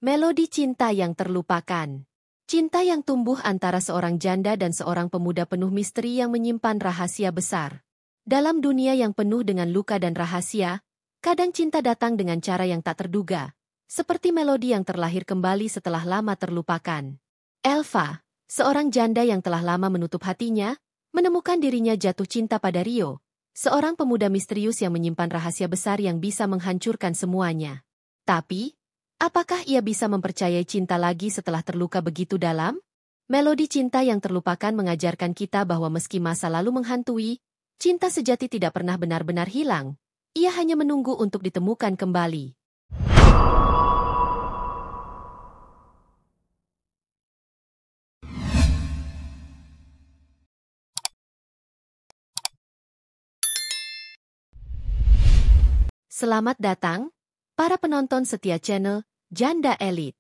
Melodi cinta yang terlupakan. Cinta yang tumbuh antara seorang janda dan seorang pemuda penuh misteri yang menyimpan rahasia besar. Dalam dunia yang penuh dengan luka dan rahasia, kadang cinta datang dengan cara yang tak terduga, seperti melodi yang terlahir kembali setelah lama terlupakan. Elva, seorang janda yang telah lama menutup hatinya, menemukan dirinya jatuh cinta pada Rio, seorang pemuda misterius yang menyimpan rahasia besar yang bisa menghancurkan semuanya. Tapi, apakah ia bisa mempercayai cinta lagi setelah terluka begitu dalam? Melodi cinta yang terlupakan mengajarkan kita bahwa meski masa lalu menghantui, cinta sejati tidak pernah benar-benar hilang. Ia hanya menunggu untuk ditemukan kembali. Selamat datang, para penonton setia channel Janda Elite.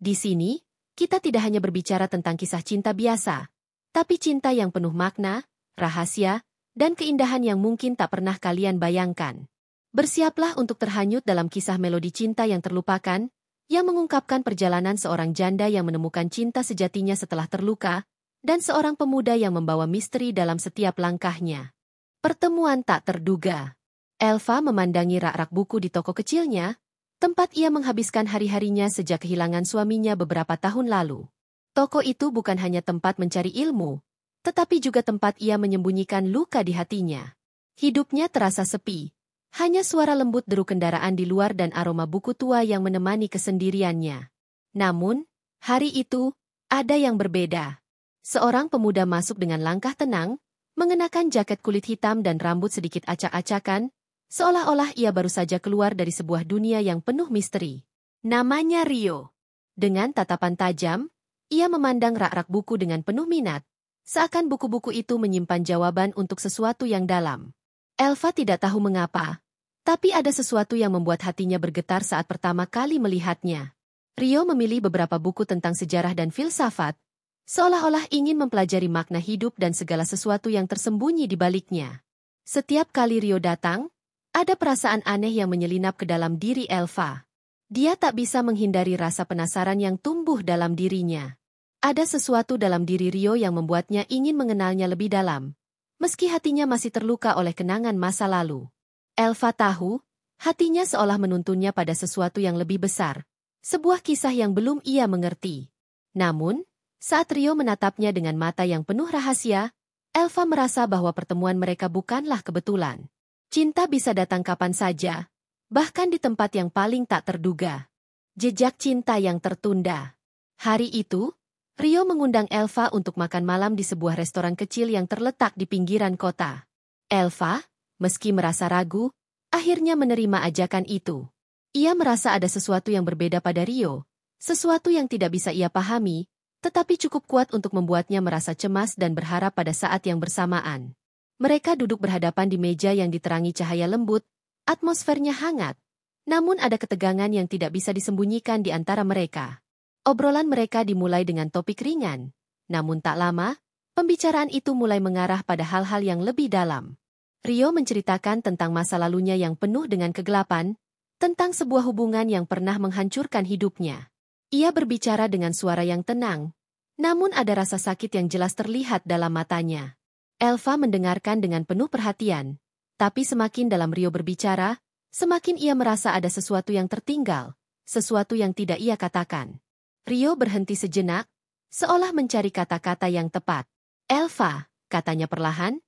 Di sini, kita tidak hanya berbicara tentang kisah cinta biasa, tapi cinta yang penuh makna, rahasia, dan keindahan yang mungkin tak pernah kalian bayangkan. Bersiaplah untuk terhanyut dalam kisah melodi cinta yang terlupakan, yang mengungkapkan perjalanan seorang janda yang menemukan cinta sejatinya setelah terluka, dan seorang pemuda yang membawa misteri dalam setiap langkahnya. Pertemuan tak terduga. Elva memandangi rak-rak buku di toko kecilnya, tempat ia menghabiskan hari-harinya sejak kehilangan suaminya beberapa tahun lalu. Toko itu bukan hanya tempat mencari ilmu, tetapi juga tempat ia menyembunyikan luka di hatinya. Hidupnya terasa sepi, hanya suara lembut deru kendaraan di luar dan aroma buku tua yang menemani kesendiriannya. Namun, hari itu, ada yang berbeda. Seorang pemuda masuk dengan langkah tenang, mengenakan jaket kulit hitam dan rambut sedikit acak-acakan, seolah-olah ia baru saja keluar dari sebuah dunia yang penuh misteri. Namanya Rio. Dengan tatapan tajam, ia memandang rak-rak buku dengan penuh minat, seakan buku-buku itu menyimpan jawaban untuk sesuatu yang dalam. Elva tidak tahu mengapa, tapi ada sesuatu yang membuat hatinya bergetar saat pertama kali melihatnya. Rio memilih beberapa buku tentang sejarah dan filsafat, seolah-olah ingin mempelajari makna hidup dan segala sesuatu yang tersembunyi di baliknya. Setiap kali Rio datang, ada perasaan aneh yang menyelinap ke dalam diri Elva. Dia tak bisa menghindari rasa penasaran yang tumbuh dalam dirinya. Ada sesuatu dalam diri Rio yang membuatnya ingin mengenalnya lebih dalam, meski hatinya masih terluka oleh kenangan masa lalu. Elva tahu, hatinya seolah menuntunnya pada sesuatu yang lebih besar, sebuah kisah yang belum ia mengerti. Namun, saat Rio menatapnya dengan mata yang penuh rahasia, Elva merasa bahwa pertemuan mereka bukanlah kebetulan. Cinta bisa datang kapan saja, bahkan di tempat yang paling tak terduga. Jejak cinta yang tertunda. Hari itu, Rio mengundang Elva untuk makan malam di sebuah restoran kecil yang terletak di pinggiran kota. Elva, meski merasa ragu, akhirnya menerima ajakan itu. Ia merasa ada sesuatu yang berbeda pada Rio, sesuatu yang tidak bisa ia pahami, tetapi cukup kuat untuk membuatnya merasa cemas dan berharap pada saat yang bersamaan. Mereka duduk berhadapan di meja yang diterangi cahaya lembut, atmosfernya hangat, namun ada ketegangan yang tidak bisa disembunyikan di antara mereka. Obrolan mereka dimulai dengan topik ringan, namun tak lama, pembicaraan itu mulai mengarah pada hal-hal yang lebih dalam. Rio menceritakan tentang masa lalunya yang penuh dengan kegelapan, tentang sebuah hubungan yang pernah menghancurkan hidupnya. Ia berbicara dengan suara yang tenang, namun ada rasa sakit yang jelas terlihat dalam matanya. Elva mendengarkan dengan penuh perhatian, tapi semakin dalam Rio berbicara, semakin ia merasa ada sesuatu yang tertinggal, sesuatu yang tidak ia katakan. Rio berhenti sejenak, seolah mencari kata-kata yang tepat. Elva, katanya perlahan,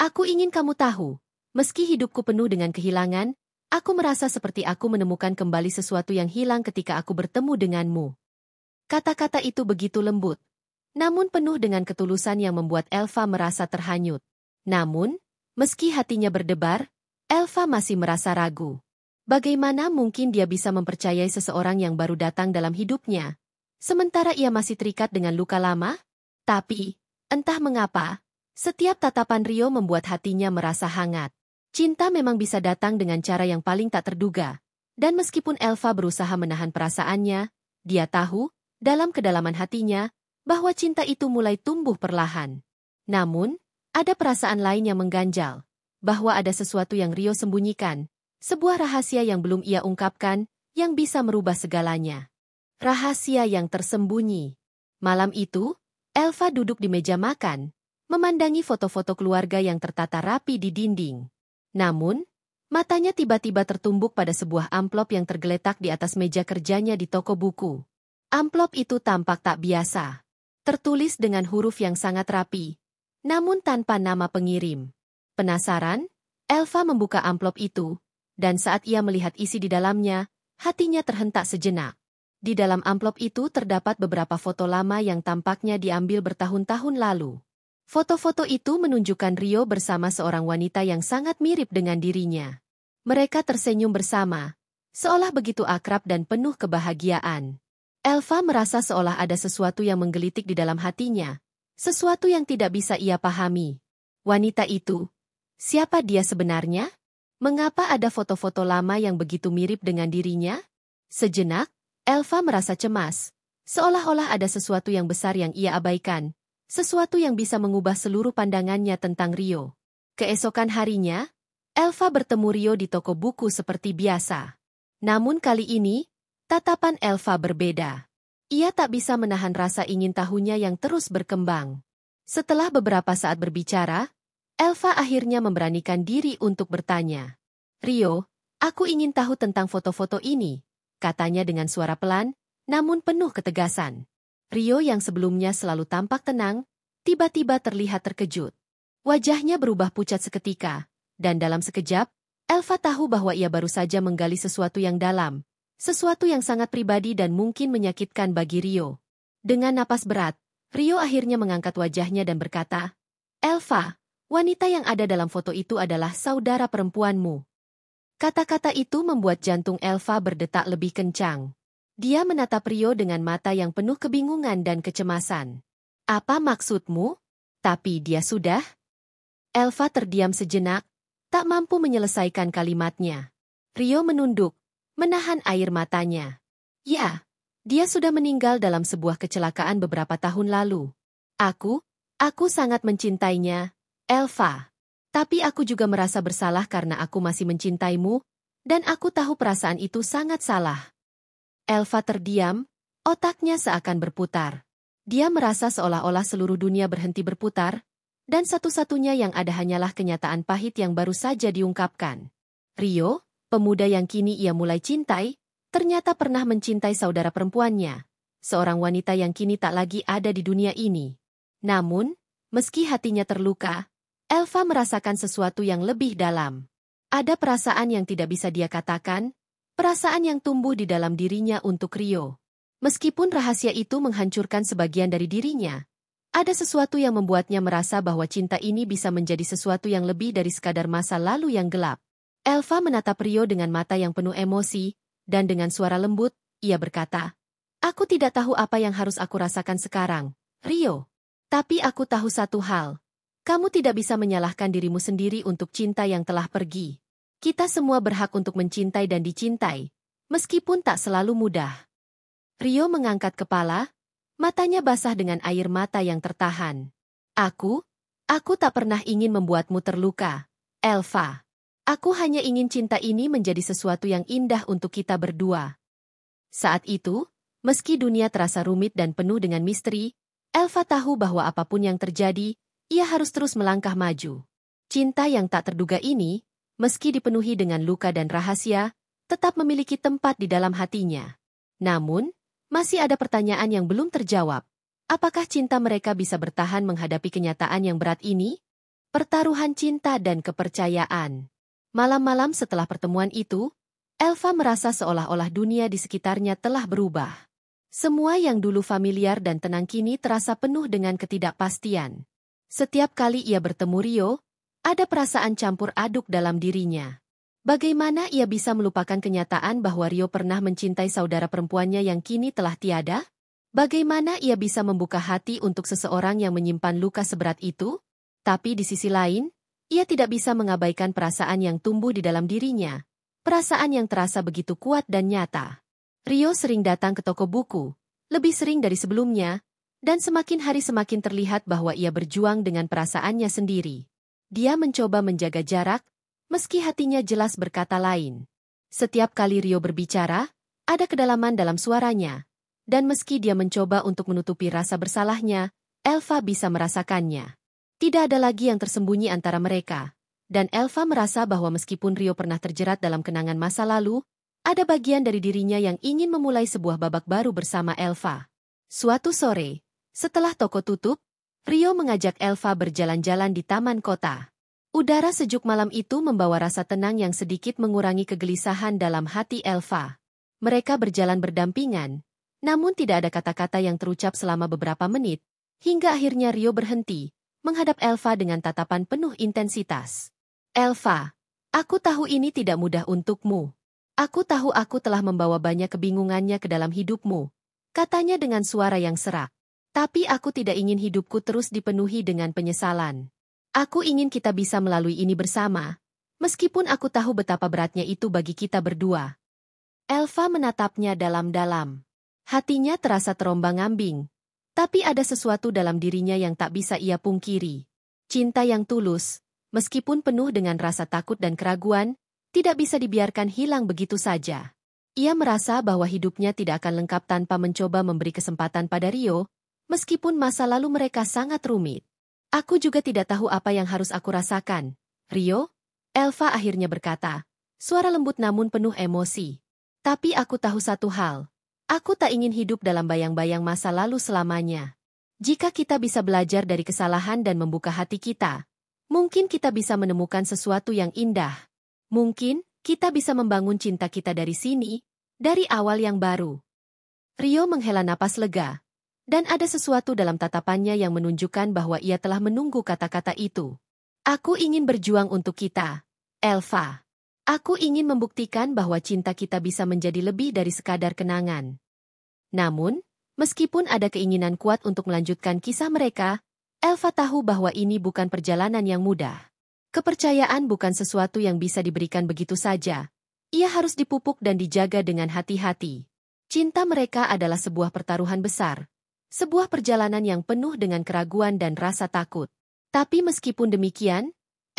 aku ingin kamu tahu, meski hidupku penuh dengan kehilangan, aku merasa seperti aku menemukan kembali sesuatu yang hilang ketika aku bertemu denganmu. Kata-kata itu begitu lembut, namun penuh dengan ketulusan yang membuat Elva merasa terhanyut. Namun, meski hatinya berdebar, Elva masih merasa ragu. Bagaimana mungkin dia bisa mempercayai seseorang yang baru datang dalam hidupnya, sementara ia masih terikat dengan luka lama? Tapi, entah mengapa, setiap tatapan Rio membuat hatinya merasa hangat. Cinta memang bisa datang dengan cara yang paling tak terduga, dan meskipun Elva berusaha menahan perasaannya, dia tahu, dalam kedalaman hatinya, bahwa cinta itu mulai tumbuh perlahan. Namun, ada perasaan lain yang mengganjal, bahwa ada sesuatu yang Rio sembunyikan, sebuah rahasia yang belum ia ungkapkan, yang bisa merubah segalanya. Rahasia yang tersembunyi. Malam itu, Elva duduk di meja makan, memandangi foto-foto keluarga yang tertata rapi di dinding. Namun, matanya tiba-tiba tertumbuk pada sebuah amplop yang tergeletak di atas meja kerjanya di toko buku. Amplop itu tampak tak biasa. Tertulis dengan huruf yang sangat rapi, namun tanpa nama pengirim. Penasaran, Elva membuka amplop itu, dan saat ia melihat isi di dalamnya, hatinya terhentak sejenak. Di dalam amplop itu terdapat beberapa foto lama yang tampaknya diambil bertahun-tahun lalu. Foto-foto itu menunjukkan Rio bersama seorang wanita yang sangat mirip dengan dirinya. Mereka tersenyum bersama, seolah begitu akrab dan penuh kebahagiaan. Elva merasa seolah ada sesuatu yang menggelitik di dalam hatinya, sesuatu yang tidak bisa ia pahami. Wanita itu, siapa dia sebenarnya? Mengapa ada foto-foto lama yang begitu mirip dengan dirinya? Sejenak, Elva merasa cemas, seolah-olah ada sesuatu yang besar yang ia abaikan, sesuatu yang bisa mengubah seluruh pandangannya tentang Rio. Keesokan harinya, Elva bertemu Rio di toko buku seperti biasa. Namun kali ini, tatapan Elva berbeda. Ia tak bisa menahan rasa ingin tahunya yang terus berkembang. Setelah beberapa saat berbicara, Elva akhirnya memberanikan diri untuk bertanya. Rio, aku ingin tahu tentang foto-foto ini, katanya dengan suara pelan, namun penuh ketegasan. Rio yang sebelumnya selalu tampak tenang, tiba-tiba terlihat terkejut. Wajahnya berubah pucat seketika, dan dalam sekejap, Elva tahu bahwa ia baru saja menggali sesuatu yang dalam, sesuatu yang sangat pribadi dan mungkin menyakitkan bagi Rio. Dengan napas berat, Rio akhirnya mengangkat wajahnya dan berkata, Elva, wanita yang ada dalam foto itu adalah saudara perempuanmu. Kata-kata itu membuat jantung Elva berdetak lebih kencang. Dia menatap Rio dengan mata yang penuh kebingungan dan kecemasan. Apa maksudmu? Tapi dia sudah. Elva terdiam sejenak, tak mampu menyelesaikan kalimatnya. Rio menunduk, menahan air matanya. Ya, dia sudah meninggal dalam sebuah kecelakaan beberapa tahun lalu. Aku sangat mencintainya, Elva. Tapi aku juga merasa bersalah karena aku masih mencintaimu, dan aku tahu perasaan itu sangat salah. Elva terdiam, otaknya seakan berputar. Dia merasa seolah-olah seluruh dunia berhenti berputar, dan satu-satunya yang ada hanyalah kenyataan pahit yang baru saja diungkapkan. Rio, pemuda yang kini ia mulai cintai, ternyata pernah mencintai saudara perempuannya, seorang wanita yang kini tak lagi ada di dunia ini. Namun, meski hatinya terluka, Elva merasakan sesuatu yang lebih dalam. Ada perasaan yang tidak bisa dia katakan, perasaan yang tumbuh di dalam dirinya untuk Rio. Meskipun rahasia itu menghancurkan sebagian dari dirinya, ada sesuatu yang membuatnya merasa bahwa cinta ini bisa menjadi sesuatu yang lebih dari sekadar masa lalu yang gelap. Elva menatap Rio dengan mata yang penuh emosi, dan dengan suara lembut, ia berkata, Aku tidak tahu apa yang harus aku rasakan sekarang, Rio. Tapi aku tahu satu hal. Kamu tidak bisa menyalahkan dirimu sendiri untuk cinta yang telah pergi. Kita semua berhak untuk mencintai dan dicintai, meskipun tak selalu mudah. Rio mengangkat kepala, matanya basah dengan air mata yang tertahan. Aku tak pernah ingin membuatmu terluka, Elva. Aku hanya ingin cinta ini menjadi sesuatu yang indah untuk kita berdua. Saat itu, meski dunia terasa rumit dan penuh dengan misteri, Elva tahu bahwa apapun yang terjadi, ia harus terus melangkah maju. Cinta yang tak terduga ini, meski dipenuhi dengan luka dan rahasia, tetap memiliki tempat di dalam hatinya. Namun, masih ada pertanyaan yang belum terjawab. Apakah cinta mereka bisa bertahan menghadapi kenyataan yang berat ini? Pertaruhan cinta dan kepercayaan. Malam-malam setelah pertemuan itu, Elva merasa seolah-olah dunia di sekitarnya telah berubah. Semua yang dulu familiar dan tenang kini terasa penuh dengan ketidakpastian. Setiap kali ia bertemu Rio, ada perasaan campur aduk dalam dirinya. Bagaimana ia bisa melupakan kenyataan bahwa Rio pernah mencintai saudara perempuannya yang kini telah tiada? Bagaimana ia bisa membuka hati untuk seseorang yang menyimpan luka seberat itu? Tapi di sisi lain, ia tidak bisa mengabaikan perasaan yang tumbuh di dalam dirinya. Perasaan yang terasa begitu kuat dan nyata. Rio sering datang ke toko buku, lebih sering dari sebelumnya, dan semakin hari semakin terlihat bahwa ia berjuang dengan perasaannya sendiri. Dia mencoba menjaga jarak, meski hatinya jelas berkata lain. Setiap kali Rio berbicara, ada kedalaman dalam suaranya, Dan meski dia mencoba untuk menutupi rasa bersalahnya, Elva bisa merasakannya. Tidak ada lagi yang tersembunyi antara mereka. Dan Elva merasa bahwa meskipun Rio pernah terjerat dalam kenangan masa lalu, ada bagian dari dirinya yang ingin memulai sebuah babak baru bersama Elva. Suatu sore, setelah toko tutup, Rio mengajak Elva berjalan-jalan di taman kota. Udara sejuk malam itu membawa rasa tenang yang sedikit mengurangi kegelisahan dalam hati Elva. Mereka berjalan berdampingan, namun tidak ada kata-kata yang terucap selama beberapa menit, hingga akhirnya Rio berhenti, menghadap Elva dengan tatapan penuh intensitas. Elva, aku tahu ini tidak mudah untukmu. Aku tahu aku telah membawa banyak kebingungannya ke dalam hidupmu, katanya dengan suara yang serak. Tapi aku tidak ingin hidupku terus dipenuhi dengan penyesalan. Aku ingin kita bisa melalui ini bersama, meskipun aku tahu betapa beratnya itu bagi kita berdua. Elva menatapnya dalam-dalam. Hatinya terasa terombang-ambing, tapi ada sesuatu dalam dirinya yang tak bisa ia pungkiri. Cinta yang tulus, meskipun penuh dengan rasa takut dan keraguan, tidak bisa dibiarkan hilang begitu saja. Ia merasa bahwa hidupnya tidak akan lengkap tanpa mencoba memberi kesempatan pada Rio, meskipun masa lalu mereka sangat rumit. Aku juga tidak tahu apa yang harus aku rasakan. Rio? Elva akhirnya berkata, suara lembut namun penuh emosi. Tapi aku tahu satu hal. Aku tak ingin hidup dalam bayang-bayang masa lalu selamanya. Jika kita bisa belajar dari kesalahan dan membuka hati kita, mungkin kita bisa menemukan sesuatu yang indah. Mungkin kita bisa membangun cinta kita dari sini, dari awal yang baru. Rio menghela napas lega. Dan ada sesuatu dalam tatapannya yang menunjukkan bahwa ia telah menunggu kata-kata itu. Aku ingin berjuang untuk kita, Elva. Aku ingin membuktikan bahwa cinta kita bisa menjadi lebih dari sekadar kenangan. Namun, meskipun ada keinginan kuat untuk melanjutkan kisah mereka, Elva tahu bahwa ini bukan perjalanan yang mudah. Kepercayaan bukan sesuatu yang bisa diberikan begitu saja. Ia harus dipupuk dan dijaga dengan hati-hati. Cinta mereka adalah sebuah pertaruhan besar. Sebuah perjalanan yang penuh dengan keraguan dan rasa takut. Tapi meskipun demikian,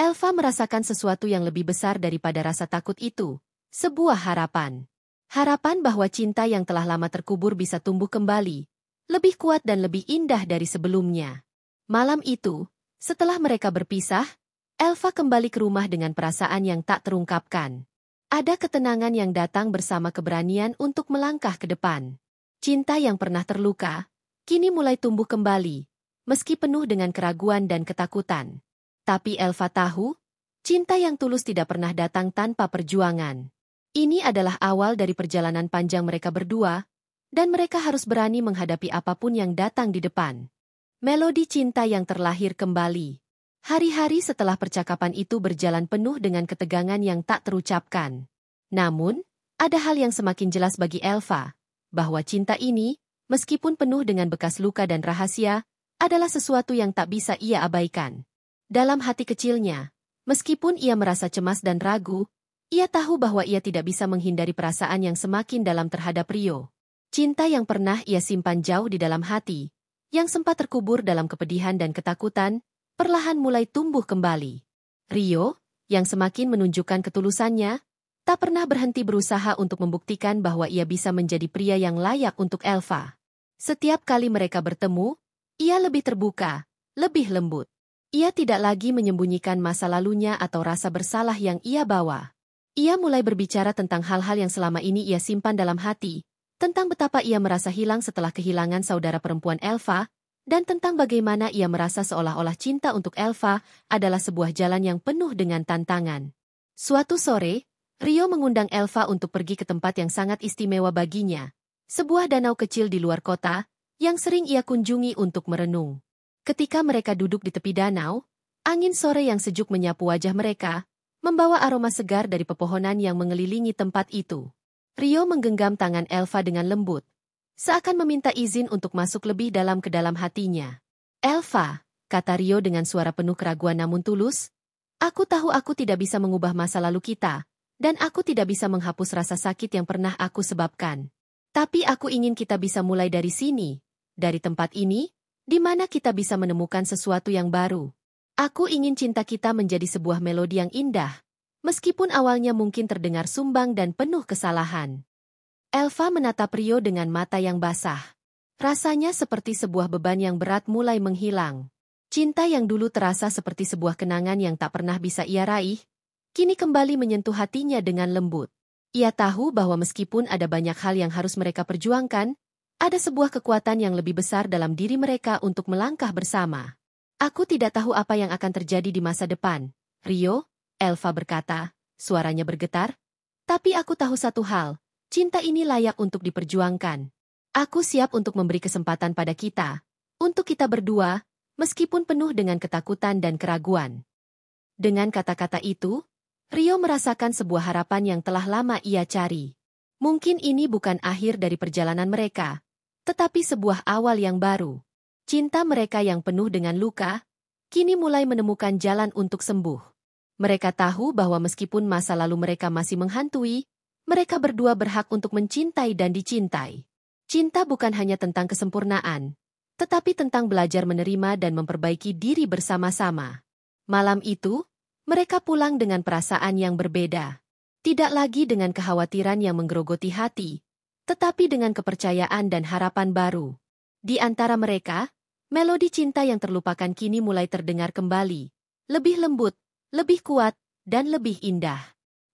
Elva merasakan sesuatu yang lebih besar daripada rasa takut itu. Sebuah harapan. Harapan bahwa cinta yang telah lama terkubur bisa tumbuh kembali. Lebih kuat dan lebih indah dari sebelumnya. Malam itu, setelah mereka berpisah, Elva kembali ke rumah dengan perasaan yang tak terungkapkan. Ada ketenangan yang datang bersama keberanian untuk melangkah ke depan. Cinta yang pernah terluka, kini mulai tumbuh kembali, meski penuh dengan keraguan dan ketakutan. Tapi Elva tahu, cinta yang tulus tidak pernah datang tanpa perjuangan. Ini adalah awal dari perjalanan panjang mereka berdua, dan mereka harus berani menghadapi apapun yang datang di depan. Melodi cinta yang terlahir kembali. Hari-hari setelah percakapan itu berjalan penuh dengan ketegangan yang tak terucapkan. Namun, ada hal yang semakin jelas bagi Elva, bahwa cinta ini, meskipun penuh dengan bekas luka dan rahasia, adalah sesuatu yang tak bisa ia abaikan. Dalam hati kecilnya, meskipun ia merasa cemas dan ragu, ia tahu bahwa ia tidak bisa menghindari perasaan yang semakin dalam terhadap Rio. Cinta yang pernah ia simpan jauh di dalam hati, yang sempat terkubur dalam kepedihan dan ketakutan, perlahan mulai tumbuh kembali. Rio, yang semakin menunjukkan ketulusannya, tak pernah berhenti berusaha untuk membuktikan bahwa ia bisa menjadi pria yang layak untuk Elva. Setiap kali mereka bertemu, ia lebih terbuka, lebih lembut. Ia tidak lagi menyembunyikan masa lalunya atau rasa bersalah yang ia bawa. Ia mulai berbicara tentang hal-hal yang selama ini ia simpan dalam hati, tentang betapa ia merasa hilang setelah kehilangan saudara perempuan Elva, dan tentang bagaimana ia merasa seolah-olah cinta untuk Elva adalah sebuah jalan yang penuh dengan tantangan. Suatu sore, Rio mengundang Elva untuk pergi ke tempat yang sangat istimewa baginya. Sebuah danau kecil di luar kota, yang sering ia kunjungi untuk merenung. Ketika mereka duduk di tepi danau, angin sore yang sejuk menyapu wajah mereka, membawa aroma segar dari pepohonan yang mengelilingi tempat itu. Rio menggenggam tangan Elva dengan lembut, seakan meminta izin untuk masuk lebih dalam ke dalam hatinya. Elva, kata Rio dengan suara penuh keraguan namun tulus, aku tahu aku tidak bisa mengubah masa lalu kita, dan aku tidak bisa menghapus rasa sakit yang pernah aku sebabkan. Tapi aku ingin kita bisa mulai dari sini, dari tempat ini, di mana kita bisa menemukan sesuatu yang baru. Aku ingin cinta kita menjadi sebuah melodi yang indah, meskipun awalnya mungkin terdengar sumbang dan penuh kesalahan. Elva menatap Rio dengan mata yang basah. Rasanya seperti sebuah beban yang berat mulai menghilang. Cinta yang dulu terasa seperti sebuah kenangan yang tak pernah bisa ia raih, kini kembali menyentuh hatinya dengan lembut. Ia tahu bahwa meskipun ada banyak hal yang harus mereka perjuangkan, ada sebuah kekuatan yang lebih besar dalam diri mereka untuk melangkah bersama. Aku tidak tahu apa yang akan terjadi di masa depan, Rio, Elva berkata, suaranya bergetar. Tapi aku tahu satu hal, cinta ini layak untuk diperjuangkan. Aku siap untuk memberi kesempatan pada kita, untuk kita berdua, meskipun penuh dengan ketakutan dan keraguan. Dengan kata-kata itu, Rio merasakan sebuah harapan yang telah lama ia cari. Mungkin ini bukan akhir dari perjalanan mereka, tetapi sebuah awal yang baru. Cinta mereka yang penuh dengan luka, kini mulai menemukan jalan untuk sembuh. Mereka tahu bahwa meskipun masa lalu mereka masih menghantui, mereka berdua berhak untuk mencintai dan dicintai. Cinta bukan hanya tentang kesempurnaan, tetapi tentang belajar menerima dan memperbaiki diri bersama-sama. Malam itu, mereka pulang dengan perasaan yang berbeda. Tidak lagi dengan kekhawatiran yang menggerogoti hati, tetapi dengan kepercayaan dan harapan baru. Di antara mereka, melodi cinta yang terlupakan kini mulai terdengar kembali. Lebih lembut, lebih kuat, dan lebih indah.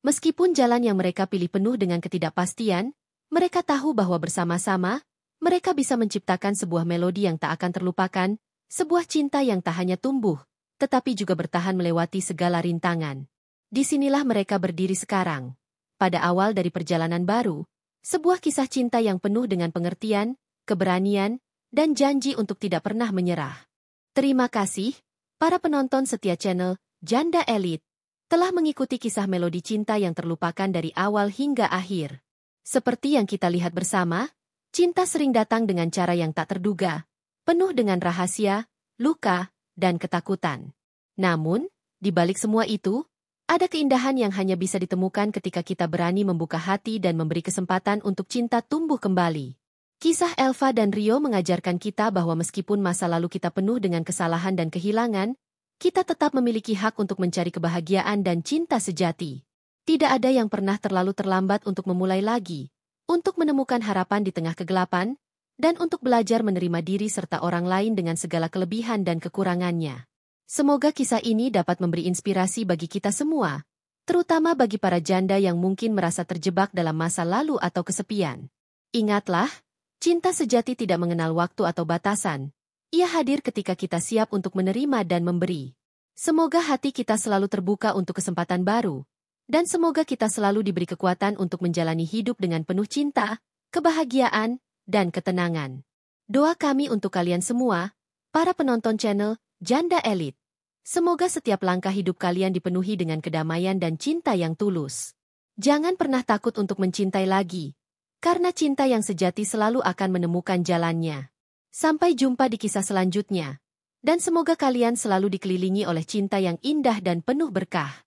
Meskipun jalan yang mereka pilih penuh dengan ketidakpastian, mereka tahu bahwa bersama-sama, mereka bisa menciptakan sebuah melodi yang tak akan terlupakan, sebuah cinta yang tak hanya tumbuh, tetapi juga bertahan melewati segala rintangan. Disinilah mereka berdiri sekarang. Pada awal dari perjalanan baru, sebuah kisah cinta yang penuh dengan pengertian, keberanian, dan janji untuk tidak pernah menyerah. Terima kasih, para penonton setia channel Janda Elite, telah mengikuti kisah melodi cinta yang terlupakan dari awal hingga akhir. Seperti yang kita lihat bersama, cinta sering datang dengan cara yang tak terduga, penuh dengan rahasia, luka, dan ketakutan. Namun, di balik semua itu, ada keindahan yang hanya bisa ditemukan ketika kita berani membuka hati dan memberi kesempatan untuk cinta tumbuh kembali. Kisah Elva dan Rio mengajarkan kita bahwa meskipun masa lalu kita penuh dengan kesalahan dan kehilangan, kita tetap memiliki hak untuk mencari kebahagiaan dan cinta sejati. Tidak ada yang pernah terlalu terlambat untuk memulai lagi, untuk menemukan harapan di tengah kegelapan, dan untuk belajar menerima diri serta orang lain dengan segala kelebihan dan kekurangannya. Semoga kisah ini dapat memberi inspirasi bagi kita semua, terutama bagi para janda yang mungkin merasa terjebak dalam masa lalu atau kesepian. Ingatlah, cinta sejati tidak mengenal waktu atau batasan. Ia hadir ketika kita siap untuk menerima dan memberi. Semoga hati kita selalu terbuka untuk kesempatan baru, dan semoga kita selalu diberi kekuatan untuk menjalani hidup dengan penuh cinta, kebahagiaan, dan ketenangan. Doa kami untuk kalian semua, para penonton channel Janda Elite. Semoga setiap langkah hidup kalian dipenuhi dengan kedamaian dan cinta yang tulus. Jangan pernah takut untuk mencintai lagi, karena cinta yang sejati selalu akan menemukan jalannya. Sampai jumpa di kisah selanjutnya, dan semoga kalian selalu dikelilingi oleh cinta yang indah dan penuh berkah.